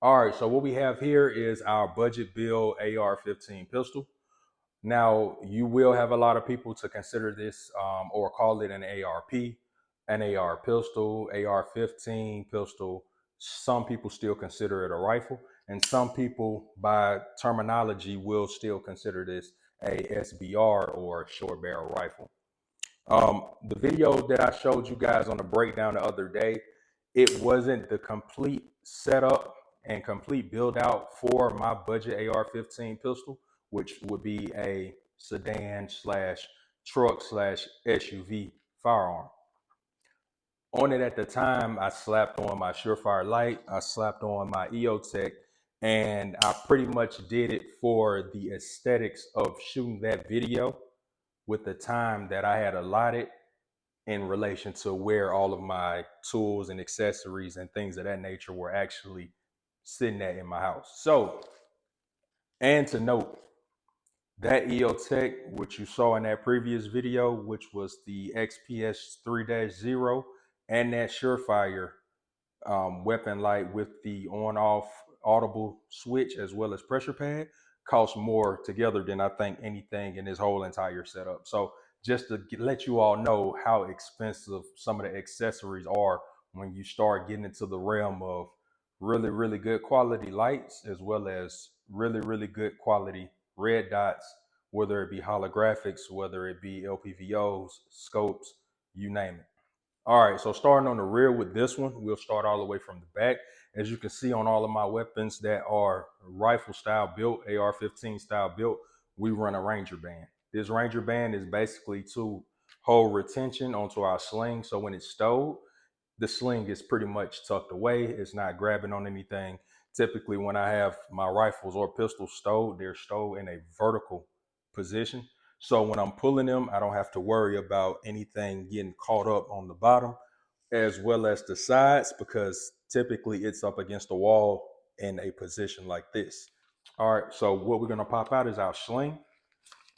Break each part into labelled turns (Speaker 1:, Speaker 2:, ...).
Speaker 1: All right, so what we have here is our budget build AR-15 pistol. Now, you will have a lot of people to consider this or call it an ARP, an AR pistol, AR-15 pistol. Some people still consider it a rifle, and some people, by terminology, will still consider this a SBR or short barrel rifle. The video that I showed you guys on the breakdown the other day, it wasn't the complete setup and complete build out for my budget AR-15 pistol, which would be a sedan slash truck slash SUV firearm. On it at the time, I slapped on my Surefire Light, I slapped on my EOTech, and I pretty much did it for the aesthetics of shooting that video with the time that I had allotted in relation to where all of my tools and accessories and things of that nature were actually sitting at in my house. So, and to note, that EOTech, which you saw in that previous video, which was the XPS 3-0, and that Surefire weapon light with the on-off audible switch as well as pressure pad, costs more together than I think anything in this whole entire setup. So just to let you all know how expensive some of the accessories are when you start getting into the realm of really, really good quality lights as well as really, really good quality red dots, whether it be holographics, whether it be LPVOs, scopes, you name it. All right, so starting on the rear with this one, we'll start all the way from the back. As you can see on all of my weapons that are rifle style built, AR-15 style built, we run a Ranger band. This Ranger band is basically to hold retention onto our sling. So when it's stowed, the sling is pretty much tucked away. It's not grabbing on anything. Typically, when I have my rifles or pistols stowed, they're stowed in a vertical position. So when I'm pulling them, I don't have to worry about anything getting caught up on the bottom as well as the sides, because typically it's up against the wall in a position like this. All right, so what we're gonna pop out is our sling.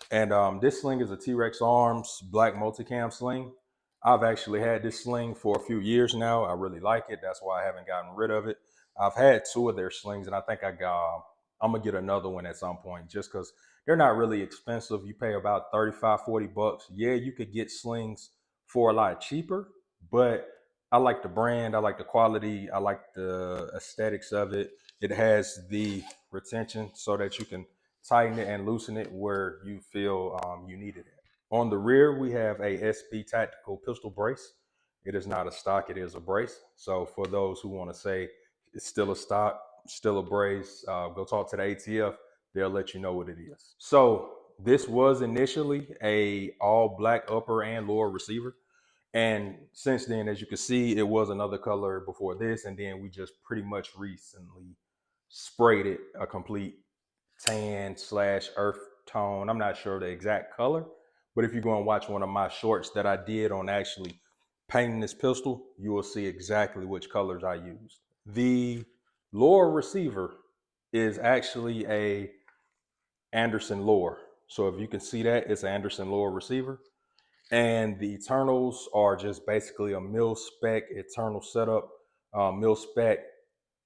Speaker 1: And this sling is a T-Rex Arms black multicam sling. I've actually had this sling for a few years now. I really like it. That's why I haven't gotten rid of it. I've had two of their slings, and I think I'm gonna get another one at some point just because they're not really expensive. You pay about 35, 40 bucks. Yeah, you could get slings for a lot cheaper, but I like the brand, I like the quality, I like the aesthetics of it. It has the retention so that you can tighten it and loosen it where you feel you need it. On the rear, we have a SB Tactical pistol brace. It is not a stock, it is a brace. So for those who want to say it's still a stock, still a brace, go talk to the ATF. They'll let you know what it is. So this was initially a all black upper and lower receiver. And since then, as you can see, it was another color before this. And then we just pretty much recently sprayed it a complete tan slash earth tone. I'm not sure the exact color, but if you go and watch one of my shorts that I did on actually painting this pistol, you will see exactly which colors I used. The lower receiver is actually a Anderson lower. So if you can see that, it's an Anderson lower receiver. And the Eternals are just basically a mil spec Eternal setup, mil spec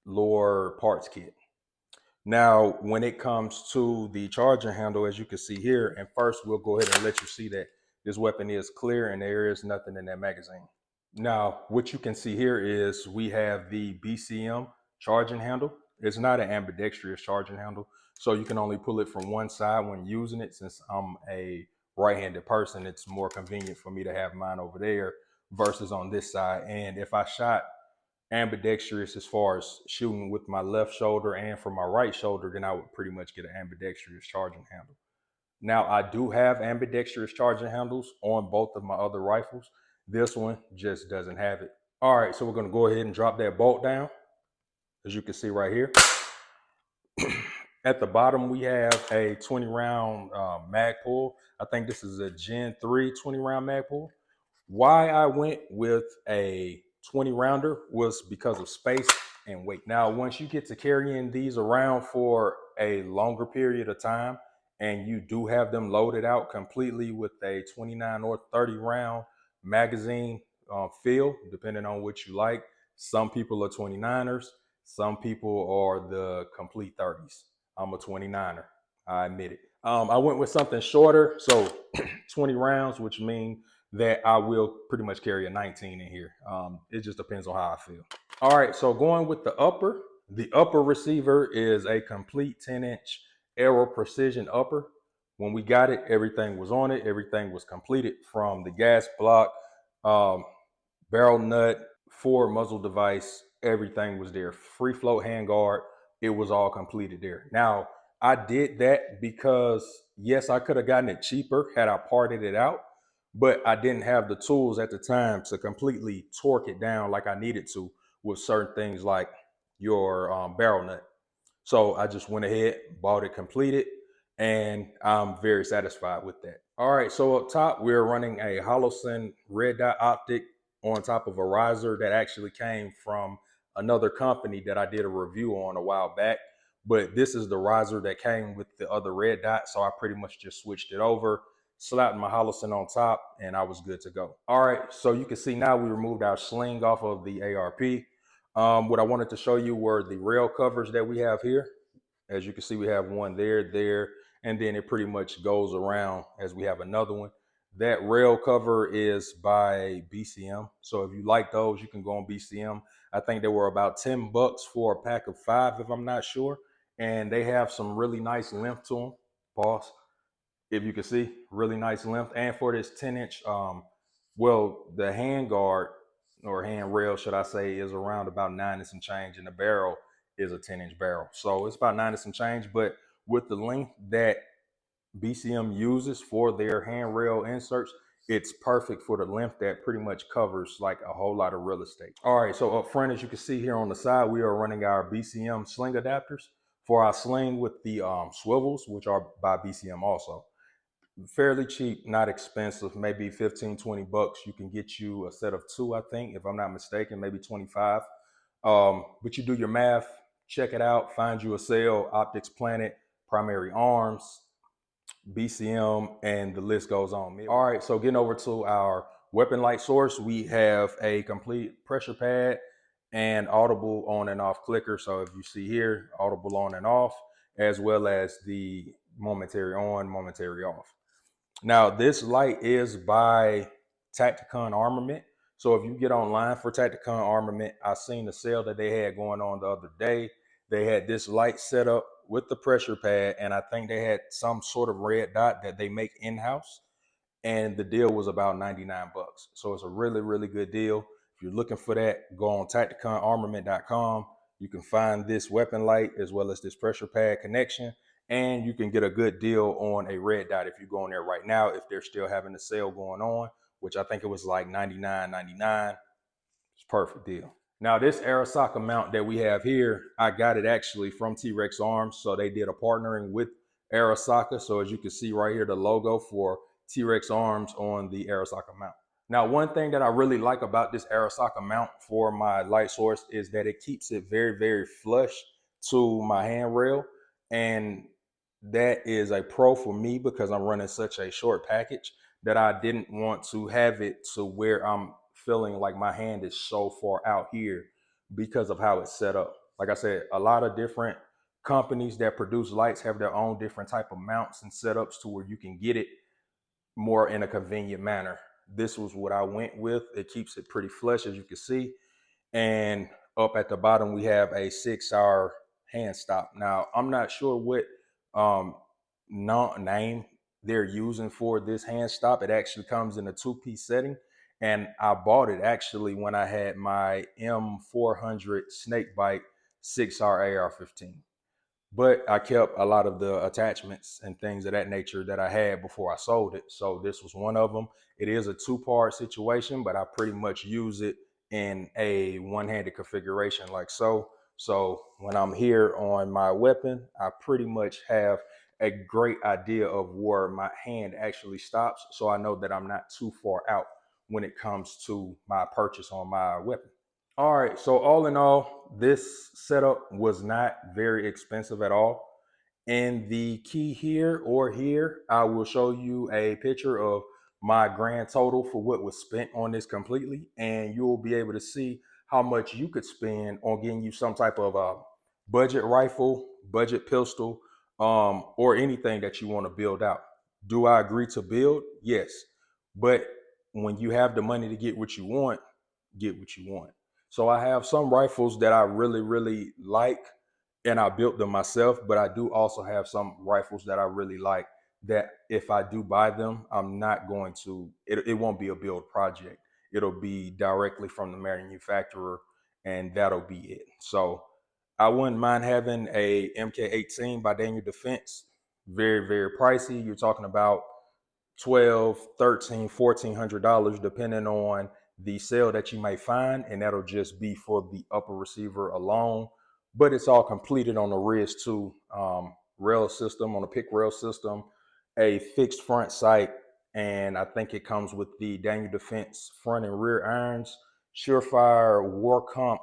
Speaker 1: lower parts kit. Now, when it comes to the charging handle, as you can see here, and first we'll go ahead and let you see that this weapon is clear and there is nothing in that magazine. Now, what you can see here is we have the BCM charging handle. It's not an ambidextrous charging handle, so you can only pull it from one side when using it. Since I'm a right-handed person, it's more convenient for me to have mine over there versus on this side. And if I shot ambidextrous as far as shooting with my left shoulder and from my right shoulder, then I would pretty much get an ambidextrous charging handle. Now, I do have ambidextrous charging handles on both of my other rifles. This one just doesn't have it. All right, so we're gonna go ahead and drop that bolt down. As you can see right here. At the bottom, we have a 20 round Magpul. I think this is a Gen 3 20 round Magpul. Why I went with a 20 rounder was because of space and weight. Now, once you get to carrying these around for a longer period of time and you do have them loaded out completely with a 29 or 30 round magazine fill, depending on what you like. Some people are 29ers. Some people are the complete 30s. I'm a 29er. I admit it. I went with something shorter, so 20 rounds, which means that I will pretty much carry a 19 in here. It just depends on how I feel. All right, so going with the upper receiver is a complete 10-inch Aero Precision upper. When we got it, everything was on it. Everything was completed from the gas block, um, barrel nut, forward muzzle device. Everything was there. Free float handguard. It was all completed there. Now, I did that because, yes, I could have gotten it cheaper had I parted it out, but I didn't have the tools at the time to completely torque it down like I needed to with certain things like your barrel nut. So I just went ahead, bought it completed, and I'm very satisfied with that. All right, so up top, we're running a Holosun red dot optic on top of a riser that actually came from another company that I did a review on a while back. But this is the riser that came with the other red dot, so I pretty much just switched it over, slapped my Holosun on top, and I was good to go. All right, so you can see now we removed our sling off of the ARP. What I wanted to show you were the rail covers that we have here. As you can see, we have one there, and then it pretty much goes around as we have another one. That rail cover is by BCM. So if you like those, you can go on BCM. I think they were about $10 for a pack of 5, if I'm not sure. And they have some really nice length to them. Pause. If you can see, really nice length. And for this 10-inch, well, the hand guard or hand rail, should I say, is around about 9 and some change, and the barrel is a 10-inch barrel. So it's about 9 and some change, but with the length that BCM uses for their handrail inserts, it's perfect for the length that pretty much covers like a whole lot of real estate. All right, so up front, as you can see here on the side, we are running our BCM sling adapters for our sling with the swivels, which are by BCM also. Fairly cheap, not expensive, maybe 15-20 bucks. You can get you a set of 2, I think, if I'm not mistaken, maybe 25. But you do your math, check it out, find you a sale, Optics Planet, Primary Arms, BCM, and the list goes on. All right, so getting over to our weapon light source, we have a complete pressure pad and audible on and off clicker. So if you see here, audible on and off, as well as the momentary on, momentary off. Now, this light is by Tacticon Armament. So if you get online for Tacticon Armament, I seen the sale that they had going on the other day. They had this light set up with the pressure pad, and I think they had some sort of red dot that they make in-house. And the deal was about 99 bucks. So it's a really, really good deal. If you're looking for that, go on tacticonarmament.com. You can find this weapon light as well as this pressure pad connection, and you can get a good deal on a red dot if you go on there right now, if they're still having the sale going on, which I think it was like $99.99. It's a perfect deal. Now, this Arisaka mount that we have here, I got it actually from T-Rex Arms. So they did a partnering with Arisaka. So as you can see right here, the logo for T-Rex Arms on the Arisaka mount. Now, one thing that I really like about this Arisaka mount for my light source is that it keeps it very, very flush to my handrail. And that is a pro for me because I'm running such a short package that I didn't want to have it to where I'm feeling like my hand is so far out here because of how it's set up. Like I said, a lot of different companies that produce lights have their own different type of mounts and setups to where you can get it more in a convenient manner. This was what I went with. It keeps it pretty flush, as you can see. And up at the bottom, we have a 6-hour hand stop. Now, I'm not sure what name they're using for this hand stop. It actually comes in a 2-piece setting. And I bought it actually when I had my M400 Snakebite 6R AR-15. But I kept a lot of the attachments and things of that nature that I had before I sold it. So this was one of them. It is a 2-part situation, but I pretty much use it in a one-handed configuration like so. So when I'm here on my weapon, I pretty much have a great idea of where my hand actually stops. So I know that I'm not too far out when it comes to my purchase on my weapon. All right, so all in all, this setup was not very expensive at all. And the key here or here, I will show you a picture of my grand total for what was spent on this completely, and you'll be able to see how much you could spend on getting you some type of budget rifle, budget pistol, or anything that you want to build out. Do I agree to build? Yes. But when you have the money to get what you want. So I have some rifles that I really, really like, and I built them myself, but I do also have some rifles that I really like that if I do buy them, I'm not going to, it won't be a build project. It'll be directly from the manufacturer, and that'll be it. So I wouldn't mind having a MK18 by Daniel Defense. Very, very pricey. You're talking about 12, 13, $1,400 depending on the sale that you might find, and that'll just be for the upper receiver alone. But it's all completed on the RIS 2 rail system, on a PIC rail system, a fixed front sight, and I think it comes with the Daniel Defense front and rear irons, Surefire War Comp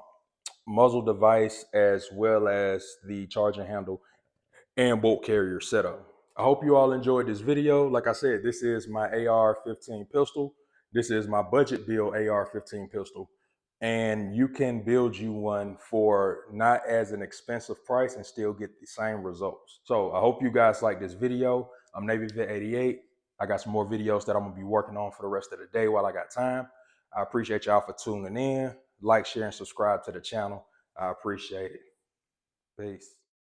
Speaker 1: muzzle device, as well as the charging handle and bolt carrier setup. I hope you all enjoyed this video. Like I said, this is my AR-15 pistol. This is my budget build AR-15 pistol. And you can build you one for not as an expensive price and still get the same results. So I hope you guys like this video. I'm NavyVet88. I got some more videos that I'm gonna be working on for the rest of the day while I got time. I appreciate y'all for tuning in. Like, share, and subscribe to the channel. I appreciate it. Peace.